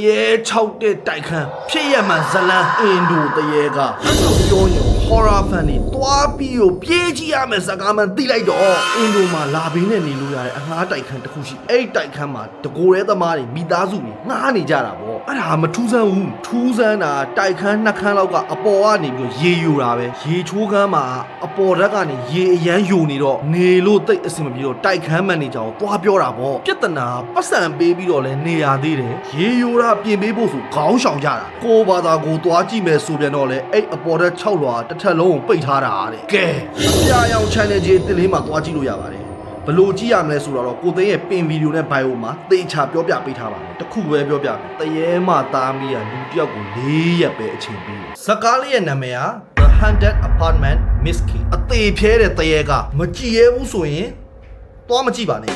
ရဲ6တဲ့တိုက်ခန်းဖြစ်ရမှန်ဇလန်အင်ဒိုတရဲကပြောရင် horror fan တွေတွားပြီးကိုပြေးကြည့်ရမယ်စကားမှန်သိလိုက်တော့အင်ဒိုမှာလာဘင်းနဲ့နေလို့ရတဲ့အငှားတိုက်ခန်းတစ်ခုရှိအဲ့တိုက်ခန်းမှာတကိုယ်ရဲသမားတွေမိသားစုတွေငှားနေကြတာပေါ့အဲ့ဒါမထူးဆန်းဘူးထူးဆန်းတာတိုက်ခန်းနှစ်ခန်းလောက်ကအပေါ်ကနေပြီးရေယူတာပဲရေချိုးခန်းမှာအပေါ်ဓာတ်ကနေရေအရန်ယိုနေတော့နေလို့တိတ်အဆင်မပြေတော့တိုက်ခန်းမန်နေဂျာကိုတွားပြောတာပေါ့ပြဿနာပတ်စံပေးပြီးတော့လဲနေရသေးတယ်ရေယူတာပြင်ပေးဖို့ဆိုခေါင်းရှောင်ကြတာကိုဘာသာကိုတွားကြည့်မယ်ဆိုပြန်တော့လဲအဲ့အပေါ်ဓာတ်6လွာတစ်ထက်လုံးကိုပိတ်ထားတာတဲ့ကဲအပြာရောင် channel ကြီးတစ်လေးမှာတွားကြည့်လို့ရပါတယ်ဘလို့ကြည့်ရမလဲဆိုတော့ကိုသိန်းရဲ့ပင်ဗီဒီယိုနဲ့ bio မှာသေချာပြောပြပေးထားပါတယ်တခုပဲပြောပြမယ်တရေမှသားမီးကလူတယောက်ကို4ရက်ပဲအချိန်ပေးဇကားလေးရဲ့နာမည်က The Haunted Apartment Miss Key အသေးဖြဲတဲ့တရေကမကြည့်ရဘူးဆိုရင်တွားမကြည့်ပါနဲ့